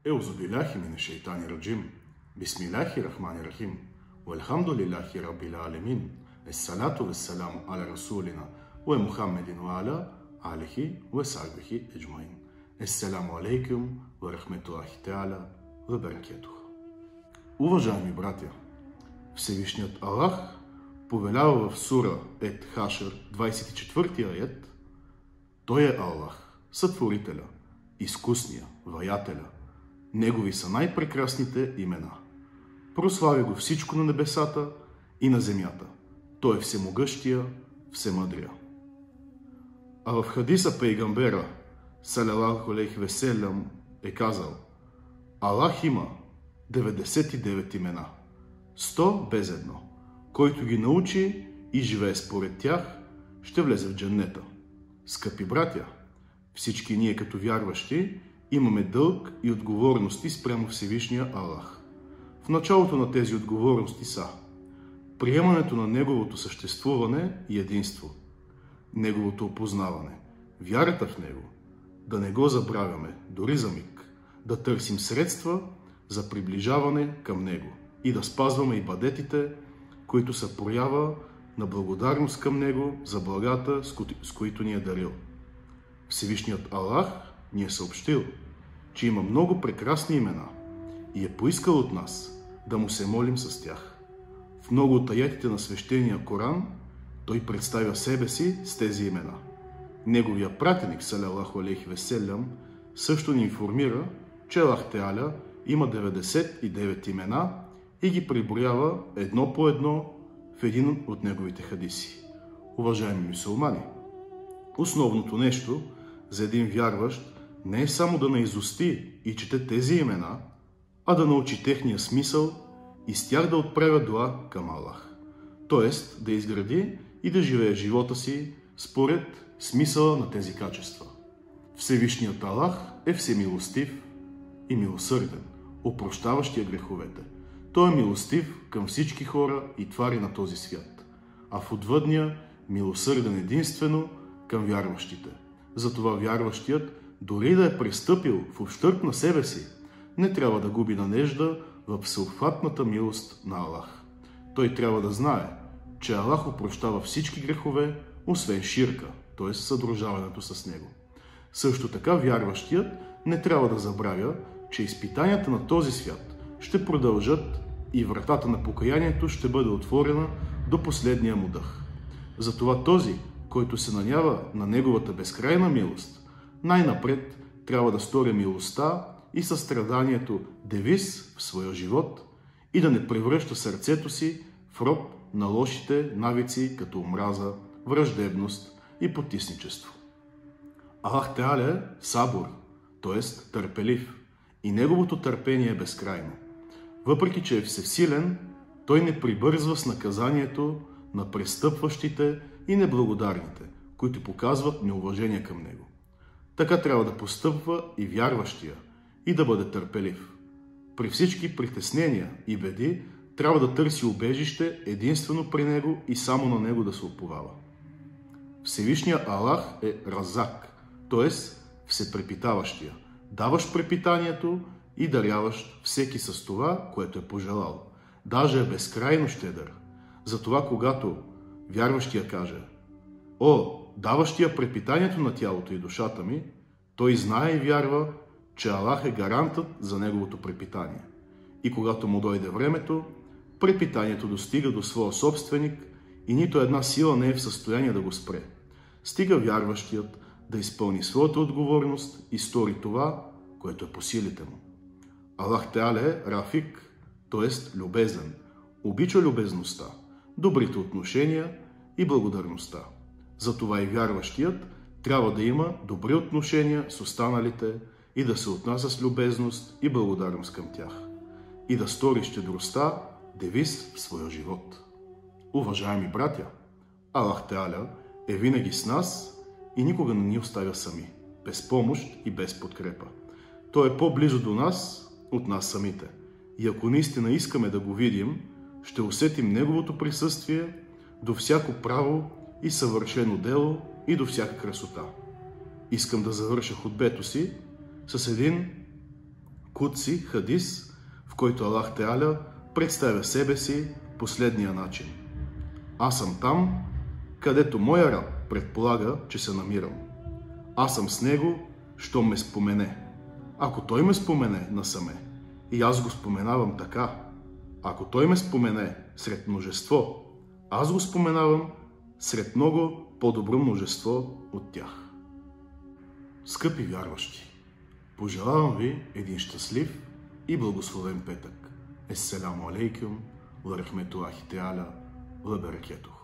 Euzubillahi mineşşeytanirracim. Bismillahirrahmanirrahim. Velhamdülillahi Rabbil alemin. Esselatu vesselamu ala Resulina ve Muhammedin ve ala alihi ve sahbihi ecmain. Esselamu алейкум ve rahmetullahi teala ve berekatuhu. Уважаеми братя, Всевишният Аллах повелява в сура Ет Хашър, 24 аят. Той е Аллах, сътворителя, изкусния, ваятеля. Негови са най-прекрасните имена. Прославя го всичко на небесата и на земята. Той е всемогъщия, всемъдрия. А в хадиса Пейгамбера, салалаху алейхи ве селям, е казал: Аллах има 99 имена, 100 без едно. Който ги научи и живее според тях, ще влезе в джаннета. Скъпи братя, всички ние като вярващи имаме дълг и отговорности спрямо Всевишния Аллах. В началото на тези отговорности са приемането на Неговото съществуване и единство, Неговото опознаване, вярата в Него, да не го забравяме дори за миг, да търсим средства за приближаване към Него и да спазваме ибадетите, които са проява на благодарност към Него за благата, с които ни е дарил. Всевишният Аллах ни е съобщил, че има много прекрасни имена и е поискал от нас да му се молим с тях. В много от аятите на свещения Коран той представя себе си с тези имена. Неговия пратеник, салалаху алейхи ве селям, също ни информира, че Аллах Теаля има 99 имена и ги преброява едно по едно в един от неговите хадиси. Уважаеми мюсюлмани, основното нещо за един вярващ не е само да наизусти и чете тези имена, а да научи техния смисъл и с тях да отправя дуа към Аллах. Тоест да изгради и да живее живота си според смисъла на тези качества. Всевишният Аллах е всемилостив и милосърден, опрощаващия греховете. Той е милостив към всички хора и твари на този свят, а в отвъдния милосърден единствено към вярващите. Затова вярващият, дори да е престъпил в ущърб на себе си, не трябва да губи надежда в всеобхватната милост на Аллах. Той трябва да знае, че Аллах опрощава всички грехове, освен ширка, т.е. съдружаването с Него. Също така вярващият не трябва да забравя, че изпитанията на този свят ще продължат и вратата на покаянието ще бъде отворена до последния му дъх. Затова този, който се нанява на Неговата безкрайна милост, най-напред трябва да стори милостта и състраданието девиз в своя живот и да не превръща сърцето си в роб на лошите навици, като омраза, враждебност и потисничество. Аллах Теаля е сабур, т.е. търпелив, и Неговото търпение е безкрайно. Въпреки че е всесилен, Той не прибързва с наказанието на престъпващите и неблагодарните, които показват неуважение към Него. Така трябва да постъпва и вярващия и да бъде търпелив. При всички притеснения и беди трябва да търси убежище единствено при Него и само на Него да се уповава. Всевишният Аллах е Разак, т.е. всепрепитаващия, даващ препитанието и даряващ всеки с това, което е пожелал. Даже е безкрайно щедър. Затова когато вярващия каже: О, даващия препитанието на тялото и душата ми, той знае и вярва, че Аллах е гарантът за неговото препитание. И когато му дойде времето, препитанието достига до своя собственик и нито една сила не е в състояние да го спре. Стига вярващият да изпълни своята отговорност и стори това, което е по силите му. Аллах Теаля е Рафик, т.е. любезен, обича любезността, добрите отношения и благодарността. Затова и вярващият трябва да има добри отношения с останалите и да се отнася с любезност и благодарност към тях. И да стори щедростта девиз в своя живот. Уважаеми братя, Аллах Теаля е винаги с нас и никога не ни оставя сами, без помощ и без подкрепа. Той е по-близо до нас от нас самите. И ако наистина искаме да го видим, ще усетим Неговото присъствие до всяко право и съвършено дело и до всяка красота. Искам да завърша хутбето си с един Кудси хадис, в който Аллах Теаля представя себе си последния начин. Аз съм там, където моя раб предполага, че се намирам. Аз съм с него, що ме спомене. Ако той ме спомене насаме, и аз го споменавам така. Ако той ме спомене сред множество, аз го споменавам сред много по-добро множество от тях. Скъпи вярващи, пожелавам ви един щастлив и благословен петък. Ессаляму алейкум, ва рахметуллахи теаля, ва баракатух.